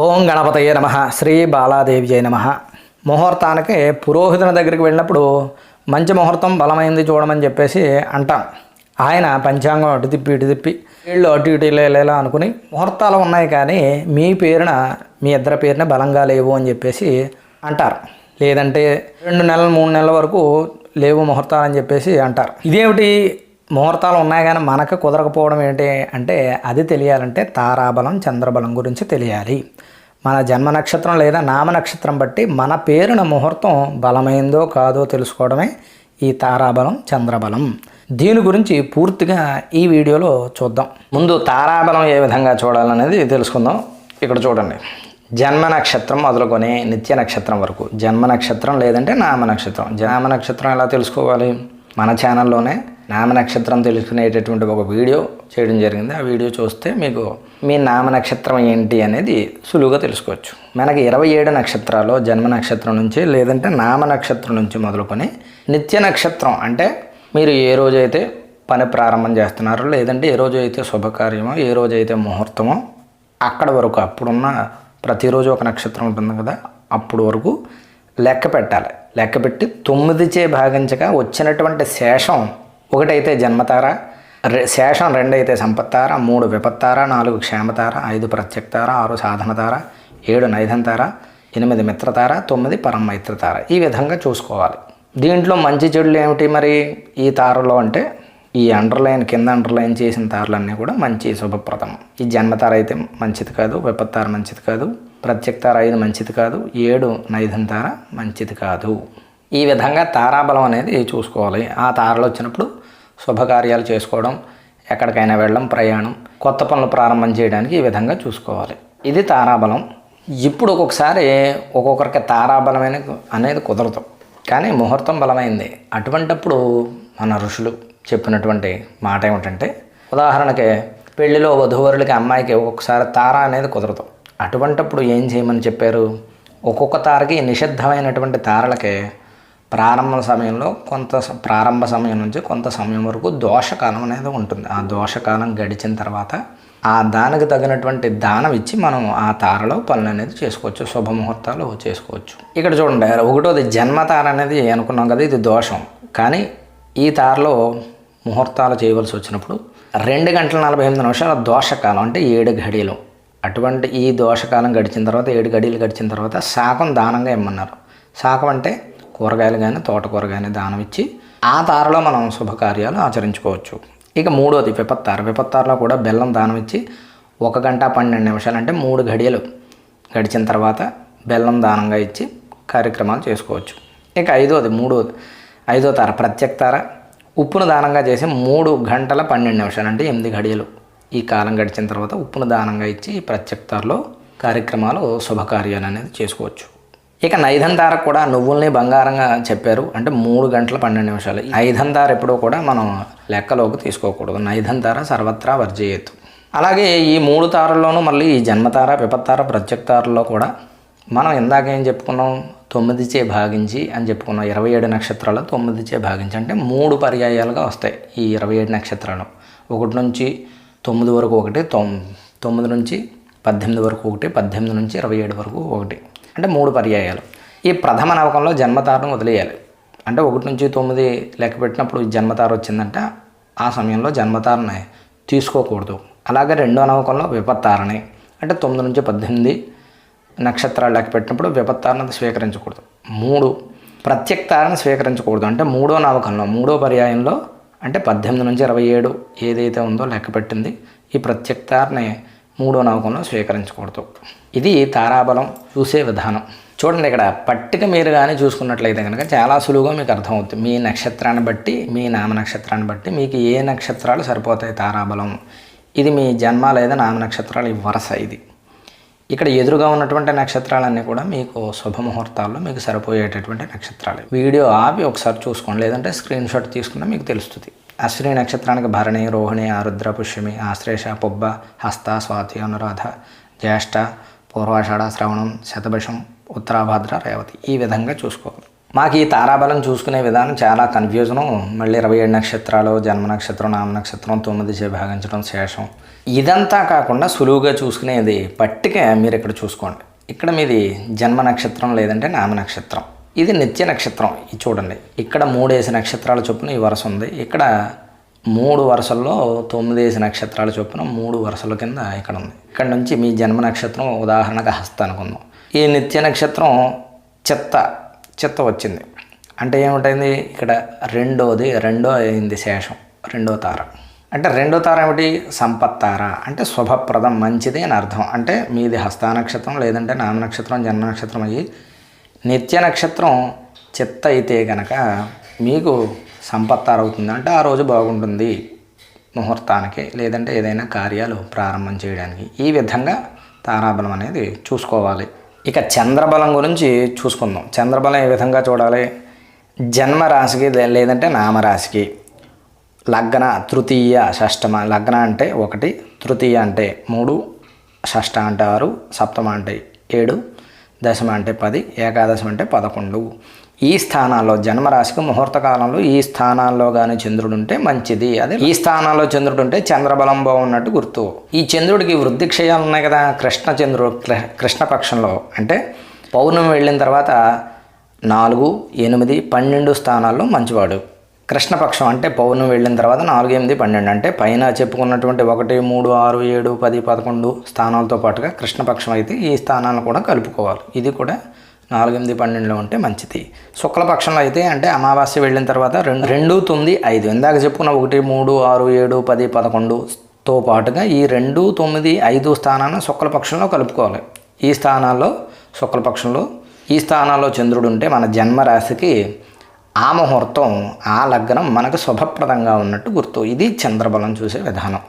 ఓం గణపతయే నమ. శ్రీ బాలాదేవిజయ నమ. ముహూర్తానికి పురోహితుని దగ్గరికి వెళ్ళినప్పుడు మంచి ముహూర్తం బలమైంది చూడమని చెప్పేసి అంటాం. ఆయన పంచాంగం అటు తిప్పి వీళ్ళు అటు ఇటు ఇలా అనుకుని ముహూర్తాలు ఉన్నాయి కానీ మీ పేరున మీ ఇద్దరి పేరున బలంగా లేవు అని చెప్పేసి అంటారు. లేదంటే 2 నెలలు 3 నెలల వరకు లేవు ముహూర్తాలు అని చెప్పేసి అంటారు. ఇదేమిటి ముహూర్తాలు ఉన్నాయి కానీ మనకు కుదరకపోవడం ఏంటి అంటే అది తెలియాలంటే తారాబలం చంద్రబలం గురించి తెలియాలి. మన జన్మ నక్షత్రం లేదా నామ నక్షత్రం బట్టి మన పేరున ముహూర్తం బలమైందో కాదో తెలుసుకోవడమే ఈ తారాబలం చంద్రబలం. దీని గురించి పూర్తిగా ఈ వీడియోలో చూద్దాం. ముందు తారాబలం ఏ విధంగా చూడాలనేది తెలుసుకుందాం. ఇక్కడ చూడండి, జన్మ నక్షత్రం మొదలుకొని నిత్య నక్షత్రం వరకు. జన్మ నక్షత్రం లేదంటే నామ నక్షత్రం. నామ నక్షత్రం ఎలా తెలుసుకోవాలి? మన ఛానల్లోనే నామ నక్షత్రం తెలుసుకునేటటువంటి ఒక వీడియో చేయడం జరిగింది. ఆ వీడియో చూస్తే మీకు మీ నామ నక్షత్రం ఏంటి అనేది సులువుగా తెలుసుకోవచ్చు. మనకి 27 నక్షత్రాలు జన్మ నక్షత్రం నుంచి లేదంటే నామ నక్షత్రం నుంచి మొదలుకొని నిత్య నక్షత్రం అంటే మీరు ఏ రోజైతే పని ప్రారంభం చేస్తున్నారో లేదంటే ఏ రోజు అయితే శుభకార్యమో ఏ రోజు అయితే ముహూర్తమో అక్కడ వరకు అప్పుడున్న ప్రతిరోజు ఒక నక్షత్రం ఉంటుంది కదా, అప్పుడు వరకు లెక్క పెట్టాలి. లెక్క పెట్టి 9చే భాగించగా వచ్చినటువంటి శేషం 1 అయితే జన్మతార, శేషం 2 అయితే సంపత్తార, 3 విపత్తార, 4 క్షేమతార, 5 ప్రత్యక్తార, 6 సాధనతార, 7 నైధంతార, 8 మిత్రతార, 9 పరమైత్రతార. ఈ విధంగా చూసుకోవాలి. దీంట్లో మంచి చెడులు ఏమిటి మరి ఈ తారలో అంటే ఈ కింద అండర్లైన్ చేసిన తారలన్నీ కూడా మంచి శుభప్రదం. ఈ జన్మతార అయితే మంచిది కాదు, విపత్తార మంచిది కాదు, ప్రత్యక్తార 5 మంచిది కాదు, 7 నైధంతార మంచిది కాదు. ఈ విధంగా తారాబలం అనేది చూసుకోవాలి. ఆ తారలు వచ్చినప్పుడు శుభకార్యాలు చేసుకోవడం, ఎక్కడికైనా వెళ్ళడం, ప్రయాణం, కొత్త పనులు ప్రారంభం చేయడానికి ఈ విధంగా చూసుకోవాలి. ఇది తారాబలం. ఇప్పుడు ఒక్కొక్కసారి ఒక్కొక్కరికి తారాబలం అనేది కుదరదు, కానీ ముహూర్తం బలమైంది. అటువంటప్పుడు మన ఋషులు చెప్పినటువంటి మాట ఏమిటంటే, ఉదాహరణకి పెళ్లిలో వధూవరులకి అమ్మాయికి ఒక్కొక్కసారి తార అనేది కుదరదు. అటువంటప్పుడు ఏం చేయమని చెప్పారు? ఒక్కొక్క తారకి నిషిద్ధమైనటువంటి తారలకి ప్రారంభ సమయం నుంచి కొంత సమయం వరకు దోషకాలం అనేది ఉంటుంది. ఆ దోషకాలం గడిచిన తర్వాత ఆ దానికి తగినటువంటి దానం ఇచ్చి మనం ఆ తారలో పనులు అనేది చేసుకోవచ్చు, శుభముహూర్తాలు చేసుకోవచ్చు. ఇక్కడ చూడండి, 1వది జన్మతార అనేది అనుకున్నాం కదా, ఇది దోషం. కానీ ఈ తారలో ముహూర్తాలు చేయవలసి వచ్చినప్పుడు 2 గంటల 48 నిమిషాల దోషకాలం అంటే 7 ఘడియలు. అటువంటి ఈ దోషకాలం గడిచిన తర్వాత 7 ఘడియలు గడిచిన తర్వాత శాకం దానంగా ఇమ్మన్నారు. శాకం అంటే కూరగాయలు కానీ తోటకూర కానీ దానం ఇచ్చి ఆ తారలో మనం శుభకార్యాలు ఆచరించుకోవచ్చు. ఇక 3వది విపత్తార. విపత్తారలో కూడా బెల్లం దానం ఇచ్చి 1 గంట 12 నిమిషాలు అంటే 3 ఘడియలు గడిచిన తర్వాత బెల్లం దానంగా ఇచ్చి కార్యక్రమాలు చేసుకోవచ్చు. ఇక 5వ తార ప్రత్యక్తార. ఉప్పును దానంగా చేసి 3 గంటల 12 నిమిషాలు అంటే 8 ఘడియలు ఈ కాలం గడిచిన తర్వాత ఉప్పును దానంగా ఇచ్చి ప్రత్యక్తారలో కార్యక్రమాలు శుభకార్యాలు అనేది చేసుకోవచ్చు. ఇక నైధంతార కూడా నువ్వుల్ని బంగారంగా చెప్పారు అంటే 3 గంటల 12 నిమిషాలు. నైధంతార ఎప్పుడూ కూడా మనం లెక్కలోకి తీసుకోకూడదు. నైధంతార సర్వత్రా వర్జయేత్. అలాగే ఈ 3 తారల్లోనూ మళ్ళీ ఈ జన్మతార, విపత్తార, ప్రత్యక్తారలో కూడా మనం ఇందాక ఏం చెప్పుకున్నాం, 9చే భాగించి అని చెప్పుకున్నాం. 27 నక్షత్రాలు 9చే భాగించి అంటే 3 పర్యాయాలుగా వస్తాయి ఈ 27 నక్షత్రాలు. 1 నుంచి 9 వరకు 1, 9 నుంచి 18 వరకు 1, 18 నుంచి 27 వరకు 1 అంటే 3 పర్యాయాలు. ఈ ప్రథమ నవకంలో జన్మతారను వదిలేయాలి. అంటే 1 నుంచి 9 లెక్క పెట్టినప్పుడు జన్మతార వచ్చిందంటే ఆ సమయంలో జన్మతారని తీసుకోకూడదు. అలాగే 2వ నవకంలో విపత్తారని అంటే 9 నుంచి 18 నక్షత్రాలు లెక్క పెట్టినప్పుడు విపత్తారని స్వీకరించకూడదు. 3 ప్రత్యక్తారని స్వీకరించకూడదు. అంటే 3వ నవకంలో 3వ పర్యాయంలో అంటే 18 నుంచి 27 ఏదైతే ఉందో లెక్క పెట్టింది ఈ ప్రత్యక్తారని 3వ నవకంలో స్వీకరించకూడదు. ఇది తారాబలం చూసే విధానం. చూడండి, ఇక్కడ పట్టిక మీరు కానీ చూసుకున్నట్లయితే కనుక చాలా సులువుగా మీకు అర్థమవుతుంది. మీ నక్షత్రాన్ని బట్టి, మీ నామ నక్షత్రాన్ని బట్టి మీకు ఏ నక్షత్రాలు సరిపోతాయి తారాబలం. ఇది మీ జన్మ లేదా నామ నక్షత్రాలు ఈ వరుస. ఇది ఇక్కడ ఎదురుగా ఉన్నటువంటి నక్షత్రాలన్నీ కూడా మీకు శుభముహూర్తాల్లో మీకు సరిపోయేటటువంటి నక్షత్రాలు. వీడియో ఆపి ఒకసారి చూసుకోండి, లేదంటే స్క్రీన్ షాట్ తీసుకున్నా మీకు తెలుస్తుంది. అశ్విని నక్షత్రానికి భరణి, రోహిణి, ఆరుద్ర, పుష్యమి, ఆశ్లేష, పుబ్బ, హస్త, స్వాతి, అనురాధ, జ్యేష్ఠ, పూర్వాషాఢ, శ్రవణం, శతభిషం, ఉత్తరాభాద్ర, రేవతి. ఈ విధంగా చూసుకోవాలి. మాకు ఈ తారాబలం చూసుకునే విధానం చాలా కన్ఫ్యూజను. మళ్ళీ 27 నక్షత్రాలు, జన్మ నక్షత్రం, నామ నక్షత్రం, 9 భాగించడం, శేషం, ఇదంతా కాకుండా సులువుగా చూసుకునేది పట్టిక మీరు ఇక్కడ చూసుకోండి. ఇక్కడ మీది జన్మ నక్షత్రం లేదంటే నామ నక్షత్రం, ఇది నిత్య నక్షత్రం. ఇది చూడండి, ఇక్కడ 3 నక్షత్రాల చొప్పున ఈ వరుస ఉంది. ఇక్కడ 3 వరుసల్లో 9 నక్షత్రాల చొప్పున 3 వరుసల కింద ఇక్కడ ఉంది. ఇక్కడ నుంచి మీ జన్మ నక్షత్రం ఉదాహరణగా హస్త అనుకుందాం. ఈ నిత్య నక్షత్రం చిత్త వచ్చింది అంటే ఏమిటైంది, ఇక్కడ రెండో అయింది శేషం, రెండో తార. అంటే రెండో తార ఏమిటి, సంపత్ తార, అంటే శుభప్రదం, మంచిది అని అర్థం. అంటే మీది హస్త నక్షత్రం లేదంటే నామ నక్షత్రం, జన్మ నక్షత్రం అయ్యి నిత్య నక్షత్రం చిత్త అయితే కనుక మీకు సంపత్ తార అవుతుంది. అంటే ఆ రోజు బాగుంటుంది ముహూర్తానికి, లేదంటే ఏదైనా కార్యాలు ప్రారంభం చేయడానికి. ఈ విధంగా తారాబలం అనేది చూసుకోవాలి. ఇక చంద్రబలం గురించి చూసుకుందాం. చంద్రబలం ఏ విధంగా చూడాలి, జన్మరాశికి లేదంటే నామరాశికి లగ్న, తృతీయ, షష్టమ. లగ్న అంటే 1, తృతీయ అంటే 3, షష్ట అంటే 6, సప్తమ అంటే 7, దశమ అంటే 10, ఏకాదశం అంటే 11. ఈ స్థానాల్లో జన్మరాశికి ముహూర్త కాలంలో ఈ స్థానాల్లో కానీ చంద్రుడు ఉంటే మంచిది. అదే ఈ స్థానాల్లో చంద్రుడు ఉంటే చంద్రబలం బాగున్నట్టు గుర్తు. ఈ చంద్రుడికి వృద్ధి క్షయాలు ఉన్నాయి కదా, కృష్ణపక్షంలో అంటే పౌర్ణమి వెళ్ళిన తర్వాత 4, 8, 12 స్థానాల్లో మంచివాడు. కృష్ణపక్షం అంటే పౌర్ణమి వెళ్ళిన తర్వాత 4, 8, 12 అంటే పైన చెప్పుకున్నటువంటి 1, 3, 6, 7, 10, 11 స్థానాలతో పాటుగా కృష్ణపక్షం అయితే ఈ స్థానాలను కూడా కలుపుకోవాలి. ఇది కూడా 4, 8, 12లో ఉంటే మంచిది. శుక్లపక్షంలో అయితే అంటే అమావాస్య వెళ్ళిన తర్వాత 2, 9, 5 ఇందాక చెప్పుకున్న 1, 3, 6, 7, 10, 11తో పాటుగా ఈ 2, 9, 5 స్థానాన్ని శుక్లపక్షంలో కలుపుకోవాలి. ఈ స్థానాల్లో శుక్లపక్షంలో ఈ స్థానాల్లో చంద్రుడు ఉంటే మన జన్మరాశికి ఆ ముహూర్తం, ఆ లగ్నం మనకు శుభప్రదంగా ఉన్నట్టు గుర్తు. ఇది చంద్రబలం చూసే విధానం.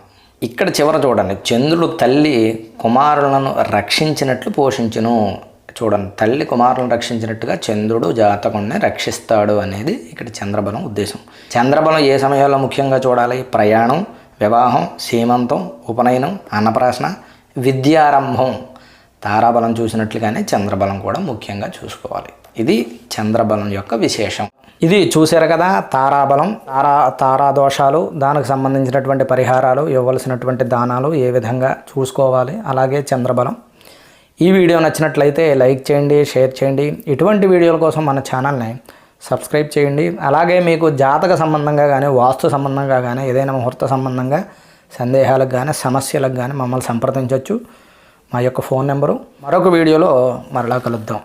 ఇక్కడ చివర చూడండి, చంద్రుడు తల్లి కుమారులను రక్షించినట్లు పోషించును. చూడండి, తల్లి కుమారులను రక్షించినట్టుగా చంద్రుడు జాతకుడిని రక్షిస్తాడు అనేది ఇక్కడ చంద్రబలం ఉద్దేశం. చంద్రబలం ఏ సమయాల్లో ముఖ్యంగా చూడాలి, ప్రయాణం, వివాహం, సీమంతం, ఉపనయనం, అన్నప్రాసన, విద్యారంభం. తారాబలం చూసినట్లుగానే చంద్రబలం కూడా ముఖ్యంగా చూసుకోవాలి. ఇది చంద్రబలం యొక్క విశేషం. ఇది చూశారు కదా, తారాబలం, తారాదోషాలు, దానికి సంబంధించినటువంటి పరిహారాలు, ఇవ్వవలసినటువంటి దానాలు ఏ విధంగా చూసుకోవాలి, అలాగే చంద్రబలం. ఈ వీడియో నచ్చినట్లయితే లైక్ చేయండి, షేర్ చేయండి. ఇటువంటి వీడియోల కోసం మన ఛానల్ని సబ్స్క్రైబ్ చేయండి. అలాగే మీకు జాతక సంబంధంగా కానీ, వాస్తు సంబంధంగా కానీ, ఏదైనా ముహూర్త సంబంధంగా సందేహాలకు కానీ, సమస్యలకు కానీ మమ్మల్ని సంప్రదించవచ్చు. మా యొక్క ఫోన్ నెంబరు. మరొక వీడియోలో మరలా కలుద్దాం.